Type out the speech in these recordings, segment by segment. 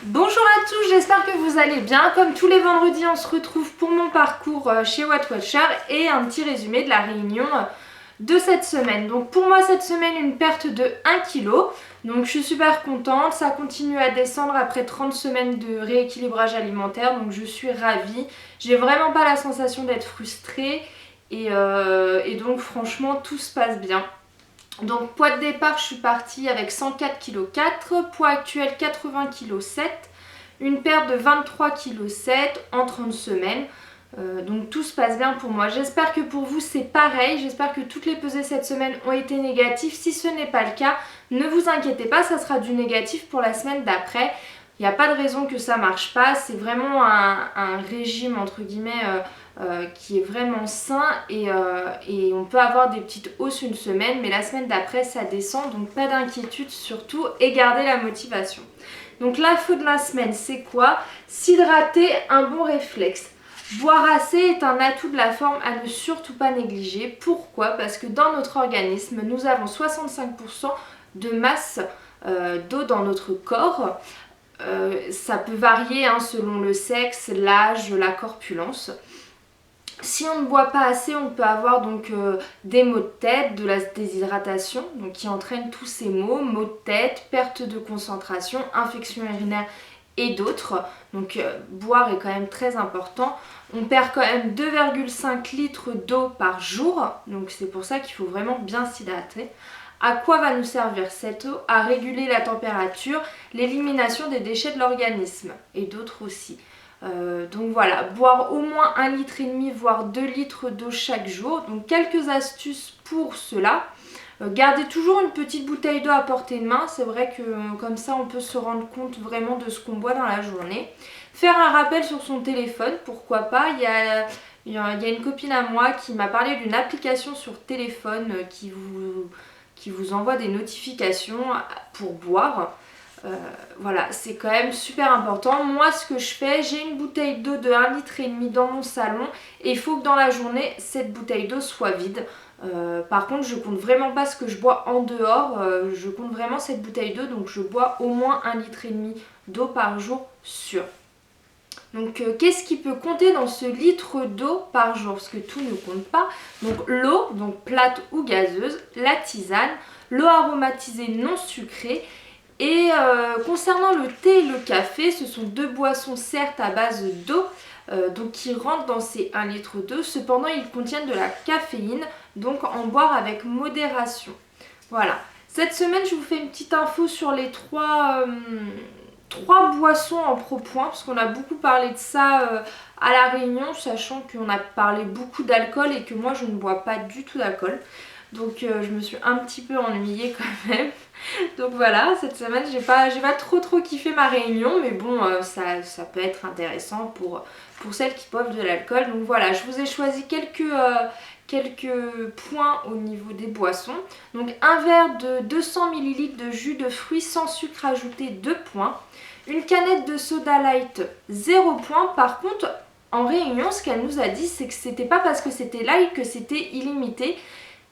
Bonjour à tous, j'espère que vous allez bien. Comme tous les vendredis, on se retrouve pour mon parcours chez Wattwatcher et un petit résumé de la réunion de cette semaine. Donc pour moi cette semaine, une perte de 1 kg. Donc je suis super contente, ça continue à descendre après 30 semaines de rééquilibrage alimentaire. Donc je suis ravie. J'ai vraiment pas la sensation d'être frustrée et donc franchement tout se passe bien. Donc poids de départ, je suis partie avec 104,4 kg, poids actuel 80,7 kg, une perte de 23,7 kg en 30 semaines. Donc tout se passe bien pour moi. J'espère que pour vous c'est pareil, j'espère que toutes les pesées cette semaine ont été négatives. Si ce n'est pas le cas, ne vous inquiétez pas, ça sera du négatif pour la semaine d'après. Il n'y a pas de raison que ça marche pas, c'est vraiment un régime entre guillemets qui est vraiment sain et on peut avoir des petites hausses une semaine, mais la semaine d'après ça descend, donc pas d'inquiétude surtout et gardez la motivation. Donc l'info de la semaine c'est quoi? S'hydrater, un bon réflexe. Boire assez est un atout de la forme à ne surtout pas négliger. Pourquoi? Parce que dans notre organisme nous avons 65% de masse d'eau dans notre corps. Ça peut varier selon le sexe, l'âge, la corpulence. Si on ne boit pas assez, on peut avoir donc des maux de tête, de la déshydratation, donc qui entraînent tous ces maux, maux de tête, perte de concentration, infection urinaire et d'autres. Donc boire est quand même très important. On perd quand même 2,5 litres d'eau par jour, donc c'est pour ça qu'il faut vraiment bien s'hydrater. À quoi va nous servir cette eau? À réguler la température, l'élimination des déchets de l'organisme et d'autres aussi. Donc voilà, boire au moins 1,5 litre voire 2 litres d'eau chaque jour. Donc quelques astuces pour cela. Gardez toujours une petite bouteille d'eau à portée de main. C'est vrai que comme ça on peut se rendre compte vraiment de ce qu'on boit dans la journée. Faire un rappel sur son téléphone, pourquoi pas. Il y a une copine à moi qui m'a parlé d'une application sur téléphone qui vous envoie des notifications pour boire. Voilà, c'est quand même super important. Moi ce que je fais, j'ai une bouteille d'eau de 1,5 litre dans mon salon et il faut que dans la journée cette bouteille d'eau soit vide. Par contre je compte vraiment pas ce que je bois en dehors, je compte vraiment cette bouteille d'eau, donc je bois au moins 1,5 litre d'eau par jour sûr. Donc qu'est-ce qui peut compter dans ce litre d'eau par jour? Parce que tout ne compte pas. Donc l'eau, donc plate ou gazeuse, la tisane, l'eau aromatisée non sucrée. Et concernant le thé et le café, ce sont deux boissons certes à base d'eau, donc qui rentrent dans ces 1 litre d'eau. Cependant, ils contiennent de la caféine, donc en boire avec modération. Voilà. Cette semaine, je vous fais une petite info sur les trois boissons en propoint, parce qu'on a beaucoup parlé de ça à la réunion, sachant qu'on a parlé beaucoup d'alcool et que moi, je ne bois pas du tout d'alcool. Donc je me suis un petit peu ennuyée quand même. Donc voilà, cette semaine j'ai pas trop kiffé ma réunion, mais bon ça peut être intéressant pour celles qui boivent de l'alcool. Donc voilà, je vous ai choisi quelques points au niveau des boissons. Donc un verre de 200 ml de jus de fruits sans sucre ajouté, 2 points. Une canette de soda light, 0 points. Par contre en réunion ce qu'elle nous a dit c'est que c'était pas parce que c'était light que c'était illimité.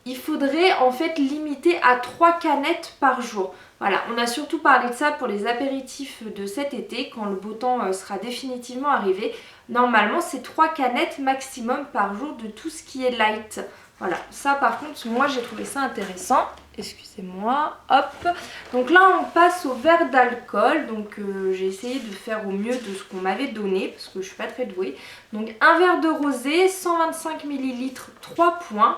Il faudrait en fait limiter à 3 canettes par jour. Voilà, on a surtout parlé de ça pour les apéritifs de cet été, quand le beau temps sera définitivement arrivé. Normalement, c'est 3 canettes maximum par jour de tout ce qui est light. Voilà, ça par contre, moi j'ai trouvé ça intéressant. Excusez-moi, hop. Donc là, on passe au verre d'alcool. Donc j'ai essayé de faire au mieux de ce qu'on m'avait donné, parce que je suis pas très douée. Donc un verre de rosé, 125 ml, 3 points.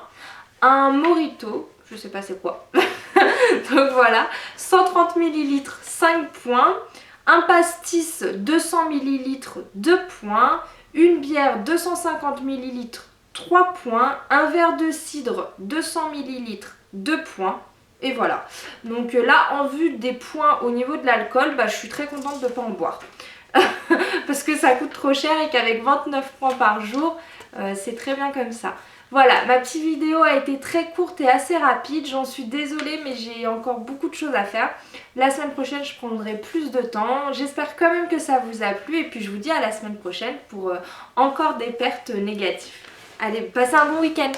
Un mojito, je sais pas c'est quoi, donc voilà, 130 ml, 5 points, un pastis 200 ml, 2 points, une bière 250 ml, 3 points, un verre de cidre 200 ml, 2 points, et voilà. Donc là, en vue des points au niveau de l'alcool, je suis très contente de ne pas en boire. Parce que ça coûte trop cher et qu'avec 29 points par jour, c'est très bien comme ça. Voilà, ma petite vidéo a été très courte et assez rapide, j'en suis désolée mais j'ai encore beaucoup de choses à faire. La semaine prochaine je prendrai plus de temps, j'espère quand même que ça vous a plu et puis je vous dis à la semaine prochaine pour encore des pertes négatives. Allez, passez un bon week-end!